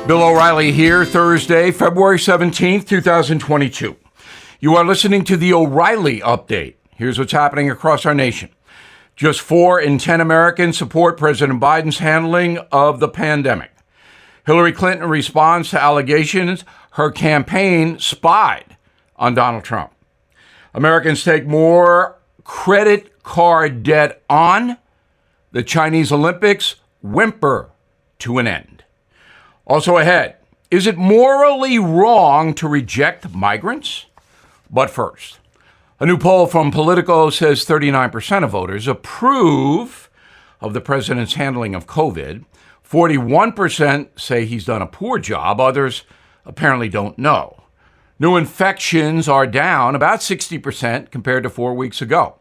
Bill O'Reilly here, Thursday, February 17th, 2022. You are listening to the O'Reilly Update. Here's what's happening across our nation. Just 4 in 10 Americans support President Biden's handling of the pandemic. Hillary Clinton responds to allegations her campaign spied on Donald Trump. Americans take more credit card debt on. The Chinese Olympics whimper to an end. Also ahead, is it morally wrong to reject migrants? But first, a new poll from Politico says 39% of voters approve of the president's handling of COVID. 41% say he's done a poor job. Others apparently don't know. New infections are down about 60% compared to 4 weeks ago.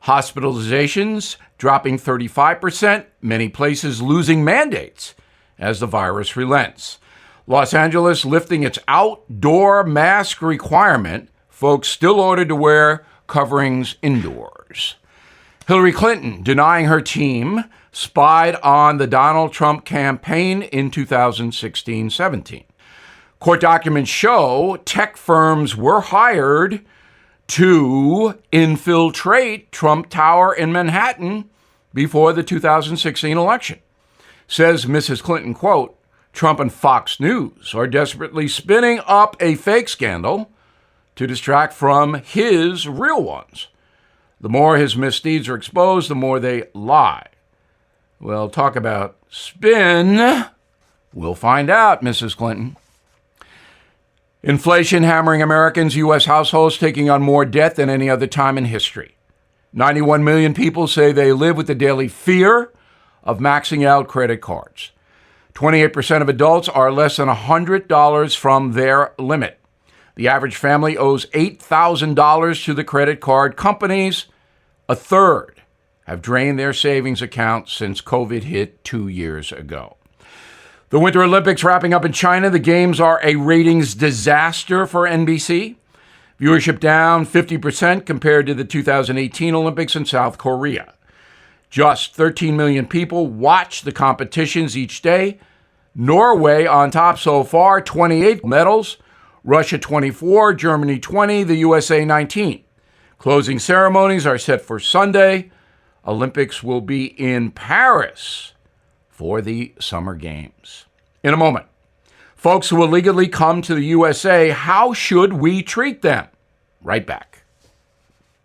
Hospitalizations dropping 35%, many places losing mandates as the virus relents. Los Angeles lifting its outdoor mask requirement. Folks still ordered to wear coverings indoors. Hillary Clinton denying her team spied on the Donald Trump campaign in 2016-17. Court documents show tech firms were hired to infiltrate Trump Tower in Manhattan before the 2016 election. Says Mrs. Clinton, quote, Trump and Fox News are desperately spinning up a fake scandal to distract from his real ones. The more his misdeeds are exposed, the more they lie. Well, talk about spin. We'll find out, Mrs. Clinton. Inflation hammering Americans, U.S. households taking on more debt than any other time in history. 91 million people say they live with the daily fear of maxing out credit cards. 28% of adults are less than $100 from their limit. The average family owes $8,000 to the credit card companies. A third have drained their savings accounts since COVID hit 2 years ago. The Winter Olympics wrapping up in China. The games are a ratings disaster for NBC. Viewership down 50% compared to the 2018 Olympics in South Korea. Just 13 million people watch the competitions each day. Norway on top so far, 28 medals. Russia 24, Germany 20, the USA 19. Closing ceremonies are set for Sunday. Olympics will be in Paris for the Summer Games. In a moment, folks who illegally come to the USA, how should we treat them? Right back.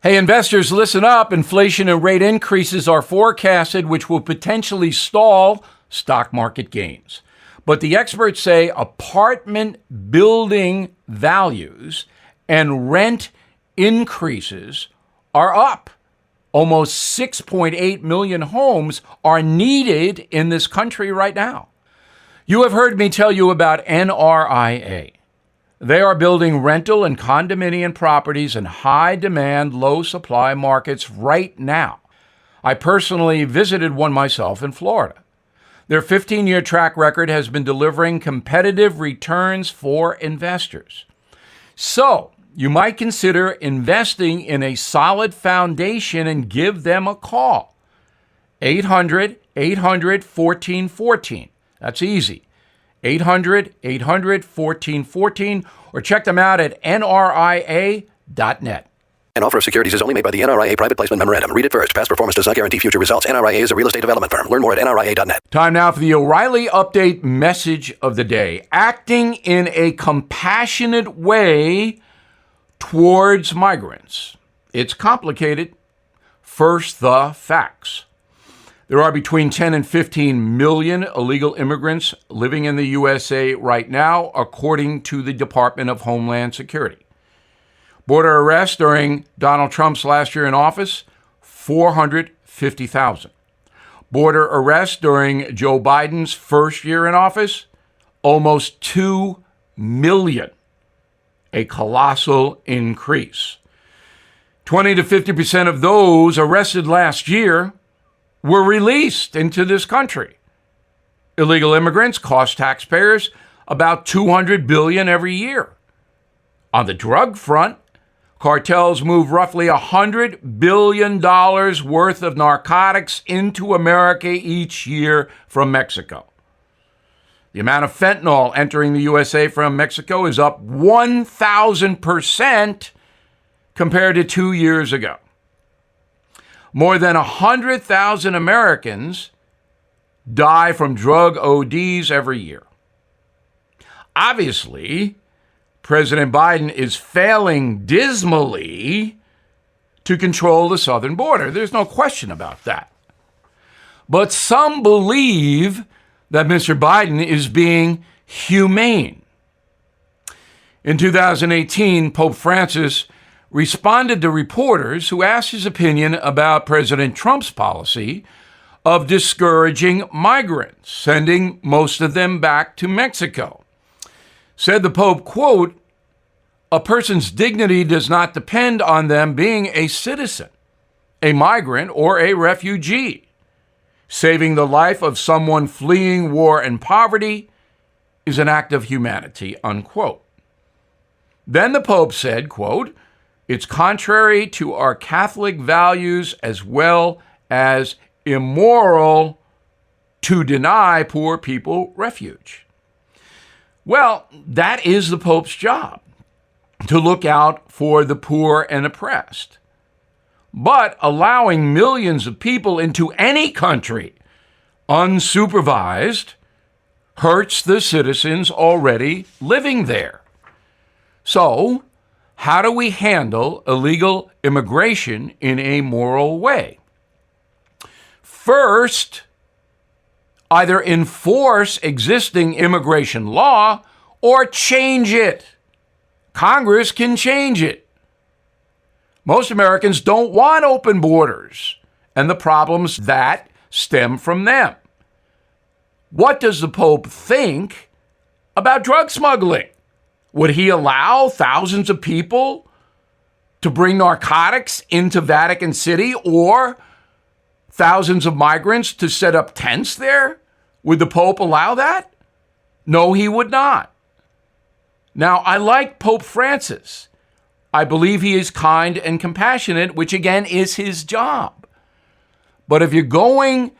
Hey, investors, listen up. Inflation and rate increases are forecasted, which will potentially stall stock market gains. But the experts say apartment building values and rent increases are up. Almost 6.8 million homes are needed in this country right now. You have heard me tell you about NRIA. They are building rental and condominium properties in high-demand, low-supply markets right now. I personally visited one myself in Florida. Their 15-year track record has been delivering competitive returns for investors. So, you might consider investing in a solid foundation and give them a call. 800-800-1414. That's easy. 800-800-1414, or check them out at nria.net. An offer of securities is only made by the NRIA Private Placement Memorandum. Read it first. Past performance does not guarantee future results. NRIA is a real estate development firm. Learn more at nria.net. Time now for the O'Reilly Update message of the day. Acting in a compassionate way towards migrants. It's complicated. First, the facts. There are between 10 and 15 million illegal immigrants living in the USA right now, according to the Department of Homeland Security. Border arrests during Donald Trump's last year in office, 450,000. Border arrests during Joe Biden's first year in office, almost 2 million. A colossal increase. 20 to 50% of those arrested last year were released into this country. Illegal immigrants cost taxpayers about $200 billion every year. On the drug front, cartels move roughly $100 billion worth of narcotics into America each year from Mexico. The amount of fentanyl entering the USA from Mexico is up 1,000% compared to 2 years ago. More than 100,000 Americans die from drug ODs every year. Obviously, President Biden is failing dismally to control the southern border. There's no question about that. But some believe that Mr. Biden is being humane. In 2018, Pope Francis responded to reporters who asked his opinion about President Trump's policy of discouraging migrants, sending most of them back to Mexico. Said the Pope, quote, "A person's dignity does not depend on them being a citizen, a migrant, or a refugee. Saving the life of someone fleeing war and poverty is an act of humanity," unquote. Then the Pope said, quote, "It's contrary to our Catholic values as well as immoral to deny poor people refuge." Well, that is the Pope's job, to look out for the poor and oppressed. But allowing millions of people into any country unsupervised hurts the citizens already living there. So, how do we handle illegal immigration in a moral way? First, either enforce existing immigration law or change it. Congress can change it. Most Americans don't want open borders and the problems that stem from them. What does the Pope think about drug smuggling? Would he allow thousands of people to bring narcotics into Vatican City, or thousands of migrants to set up tents there? Would the Pope allow that? No, he would not. Now, I like Pope Francis. I believe he is kind and compassionate, which again is his job. But if you're going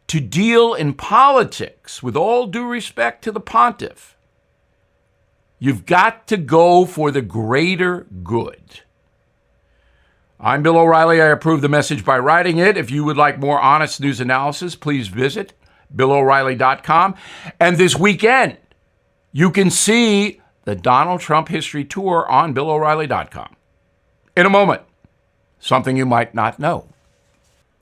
to deal in politics, with all due respect to the pontiff, you've got to go for the greater good. I'm Bill O'Reilly. I approve the message by writing it. If you would like more honest news analysis, please visit BillO'Reilly.com. And this weekend, you can see the Donald Trump History Tour on BillO'Reilly.com. In a moment, something you might not know.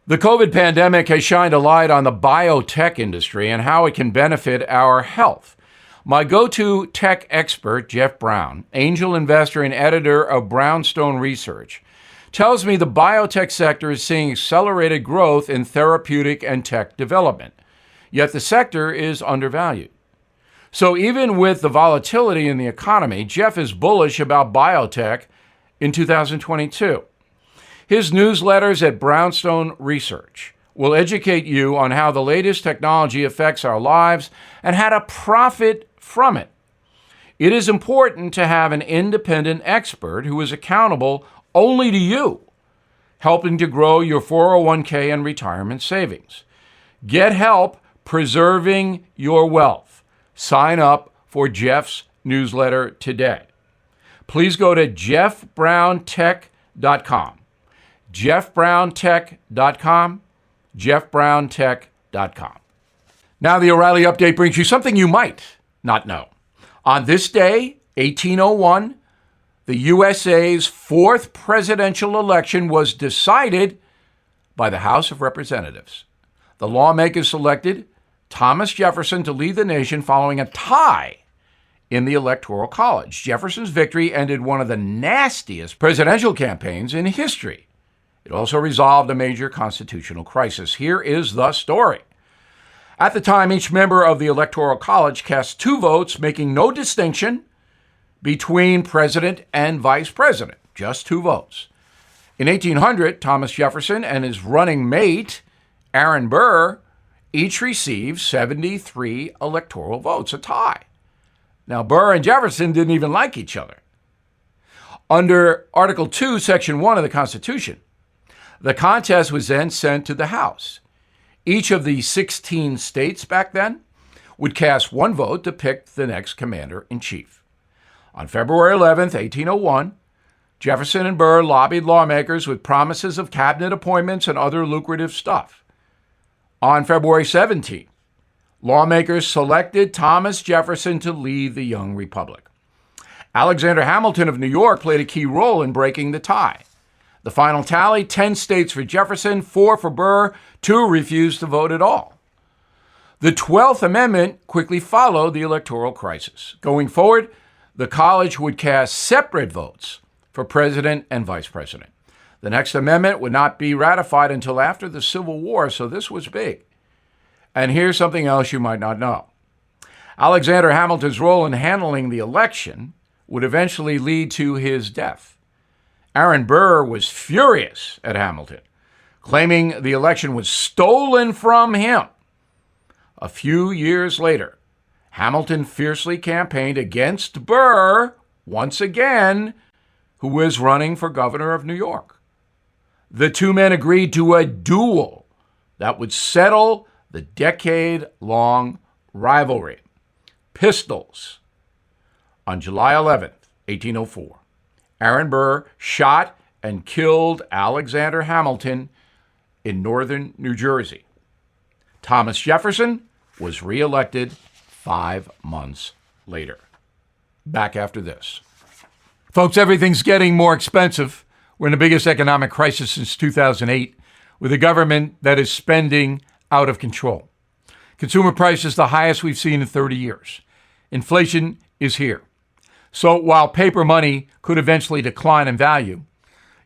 The COVID pandemic has shined a light on the biotech industry and how it can benefit our health. My go-to tech expert, Jeff Brown, angel investor and editor of Brownstone Research, tells me the biotech sector is seeing accelerated growth in therapeutic and tech development, yet the sector is undervalued. So even with the volatility in the economy, Jeff is bullish about biotech in 2022. His newsletters at Brownstone Research will educate you on how the latest technology affects our lives and how to profit from it. It is important to have an independent expert who is accountable only to you, helping to grow your 401k and retirement savings. Get help preserving your wealth. Sign up for Jeff's newsletter today. Please go to jeffbrowntech.com. jeffbrowntech.com. jeffbrowntech.com. Now the O'Reilly Update brings you something you might not know. On this day, 1801, the USA's fourth presidential election was decided by the House of Representatives. The lawmakers selected Thomas Jefferson to lead the nation following a tie in the Electoral College. Jefferson's victory ended one of the nastiest presidential campaigns in history. It also resolved a major constitutional crisis. Here is the story. At the time, each member of the Electoral College cast 2 votes, making no distinction between president and vice president, just 2 votes. In 1800, Thomas Jefferson and his running mate, Aaron Burr, each received 73 electoral votes, a tie. Now, Burr and Jefferson didn't even like each other. Under Article 2, Section 1 of the Constitution, the contest was then sent to the House. Each of the 16 states back then would cast one vote to pick the next commander-in-chief. On February 11th, 1801, Jefferson and Burr lobbied lawmakers with promises of cabinet appointments and other lucrative stuff. On February 17th, lawmakers selected Thomas Jefferson to lead the young republic. Alexander Hamilton of New York played a key role in breaking the tie. The final tally, 10 states for Jefferson, 4 for Burr, 2 refused to vote at all. The 12th Amendment quickly followed the electoral crisis. Going forward, the college would cast separate votes for president and vice president. The next amendment would not be ratified until after the Civil War, so this was big. And here's something else you might not know. Alexander Hamilton's role in handling the election would eventually lead to his death. Aaron Burr was furious at Hamilton, claiming the election was stolen from him. A few years later, Hamilton fiercely campaigned against Burr, once again, who was running for governor of New York. The two men agreed to a duel that would settle the decade-long rivalry. Pistols. On July 11th, 1804, Aaron Burr shot and killed Alexander Hamilton in northern New Jersey. Thomas Jefferson was reelected 5 months later. Back after this. Folks, everything's getting more expensive. We're in the biggest economic crisis since 2008, with a government that is spending out of control. Consumer prices the highest we've seen in 30 years. Inflation is here. So while paper money could eventually decline in value,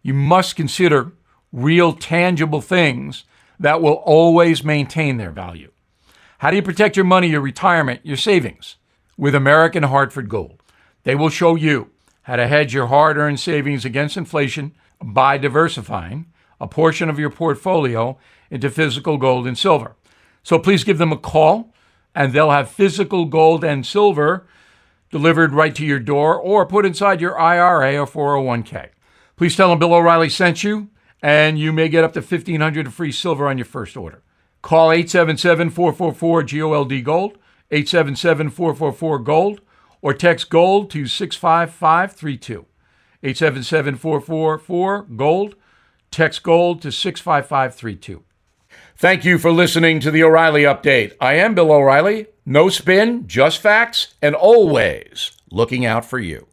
you must consider real tangible things that will always maintain their value. How do you protect your money, your retirement, your savings? With American Hartford Gold. They will show you how to hedge your hard-earned savings against inflation by diversifying a portion of your portfolio into physical gold and silver. So please give them a call, and they'll have physical gold and silver delivered right to your door or put inside your IRA or 401k. Please tell them Bill O'Reilly sent you, and you may get up to $1,500 of free silver on your first order. Call 877-444-GOLD, 877-444-GOLD, or text GOLD to 65532. 877-444-GOLD, text GOLD to 65532. Thank you for listening to the O'Reilly Update. I am Bill O'Reilly. No spin, just facts, and always looking out for you.